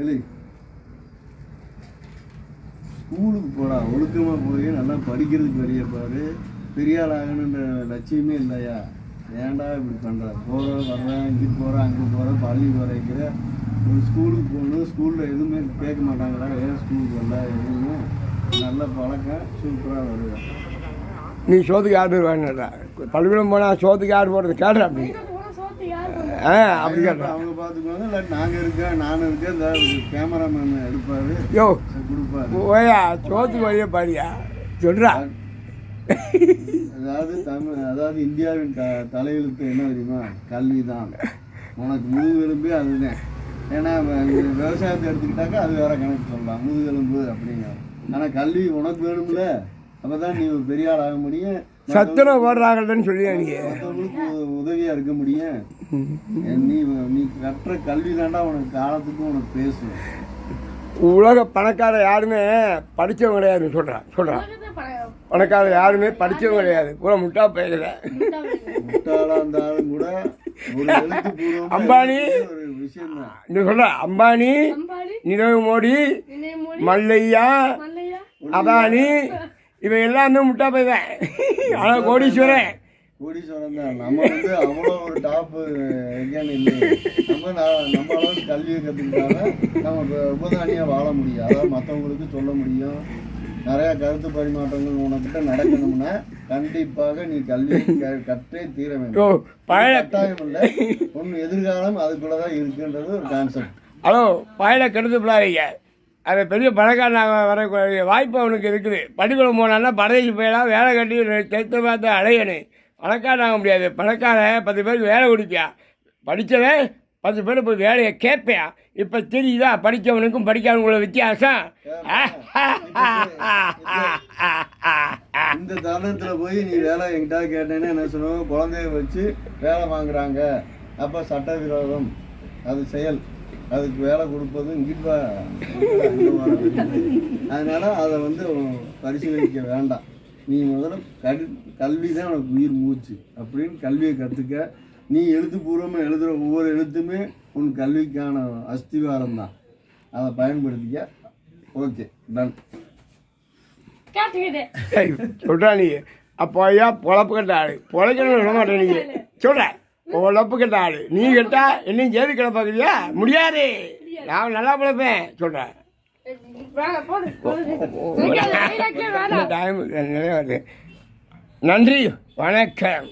இல்லை ஸ்கூலுக்கு போடா, ஒழுக்கமாக போய் நல்லா படிக்கிறதுக்கு வெளியே பாரு. பெரிய ஆள் ஆகணுன்ற லட்சியமே இல்லையா? ஏன்டா இப்படி பண்ணுற? போகிறேன் வர்றேன், இங்கிட்டு போகிறேன் அங்கே போகிறேன், பள்ளி குறைக்கிற. ஒரு ஸ்கூலுக்கு போகணும், ஸ்கூலில் எதுவுமே கேட்க மாட்டாங்களா? ஏன் ஸ்கூலுக்கு வரல? எதுவுமே நல்ல பழக்கம், சூப்பராக வருவேன். நீ சோத்துக்கு ஆர்டர் வாங்கினடா, பள்ளிக்கூடம் போனால் சோத்துக்கு ஆர்டர் போடுறது கேட்குற அப்படி அப்படி கேட்டேன். அவங்க பார்த்துக்குவாங்க. இல்லை நாங்கள் இருக்கேன், நானும் இருக்கேன், இந்த கேமராமேன் எடுப்பாரு, யோ கொடுப்பாரு. ஓயா சோத்துக்கு வழியே பாடியா சொல்கிறா. அதாவது இந்தியாவின் தலையெழுத்து என்ன தெரியுமா? கல்வி தான். உனக்கு முதுகெலும்பே அதுதான். ஏன்னா விவசாயத்தை எடுத்துக்கிட்டாக்கா அது வேற கணக்கு சொல்லலாம், முதுகெலும்பு அப்படிங்க. ஆனால் கல்வி உனக்கு வேணும்ல, அப்போ தான் நீ பெரிய ஆள் ஆக முடியும், சத்துணவு போடுறாங்கன்னு சொல்லி மற்றவங்களுக்கு உதவியாக இருக்க முடியும். நீ கற்ற கல்வி தாண்டா உனக்கு காலத்துக்கும் உனக்கு பேசும். உலக பணக்கார யாருமே படித்தவங்க கிடையாதுன்னு சொல்கிறான். பணக்கார யாருமே படித்தவங்க கிடையாது, கூட முட்டா பேசுகிற. முட்டாளாக இருந்தாலும் கூட ஒரு எழுத்துப்பூர்வமா அம்பானி ஒரு விஷயம் தான். நீ சொல்ற அம்பானி, நிரவ் மோடி, மல்லையா, அதானி, இவன் எல்லாமே முட்டா போய்தான். ஆனால் கோடீஸ்வரன் தான். நம்ம வந்து அவ்வளோ ஒரு டாப்பு எங்கேன்னு இல்லை. நம்ம அளவுக்கு கல்வியை கற்றுக்கிட்டாலும் நம்ம உபதானியாக வாழ முடியும். அதாவது மற்றவங்களுக்கு சொல்ல முடியும். நிறையா கருத்து பரிமாற்றங்கள் உனக்கிட்ட நடக்கணும்னா கண்டிப்பாக நீ கல்வி கற்றே தீர வேண்டும். கட்டாயம் இல்லை, ஒன்று எதிர்காலம் அதுக்குள்ளே தான் இருக்குன்றது ஒரு கான்செப்ட். ஹலோ பயில கெடுத்து பிள்ளைங்க, அது பெரிய பணக்காரனாக வரக்கூடிய வாய்ப்பு அவனுக்கு இருக்குது. பள்ளிக்கூடம் போனான்னா பரதேசி போயெல்லாம் வேலை கட்டி சேர்த்து பார்த்து அலையணும். பணக்காரனாக முடியாது. பணக்காரன் 10 பேருக்கு வேலை கொடுப்பியா, படித்தவன் 10 பேர் போய் வேலையை கேட்பேன். இப்போ தெரியுதா படித்தவனுக்கும் படிக்காதவங்களோட வித்தியாசம்? இந்த தருணத்தில் போய் நீ வேலை என்கிட்ட கேட்டேன்னு என்ன சொல்லுவாங்க? குழந்தைய வச்சு வேலை வாங்குறாங்க, அப்போ சட்டவிரோதம், அது செயல். அதுக்கு வேலை கொடுப்பது இங்கிட்டு. அதனால அதை வந்து பரிசீலிக்க வேண்டாம். நீ முதல்ல கல்வி தான் உனக்கு உயிர் மூச்சு அப்படின்னு கல்வியை கற்றுக்க. நீ எழுத்துப்பூர்வமாக எழுதுகிற ஒவ்வொரு எழுத்துமே உன் கல்விக்கான அஸ்திவாரம் தான். அதை பயன்படுத்திக்க. Okay, done. சொல்கிறா நீ அப்போ ஐயா பொழப்பு கட்ட ஆள், பொழைக்கணும்னு சொல்ல மாட்டேன். நீங்கள் சொல்கிற பொழப்பு கட்ட ஆள், நீ கேட்டா என்னையும் சேர்த்து கிடப்பாக்குறியா? முடியாது, நான் நல்லா பிழைப்பேன் சொல்கிறேன். டைம் நிறைய வருது. நன்றி, வணக்கம்.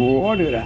ஓடுகிறா.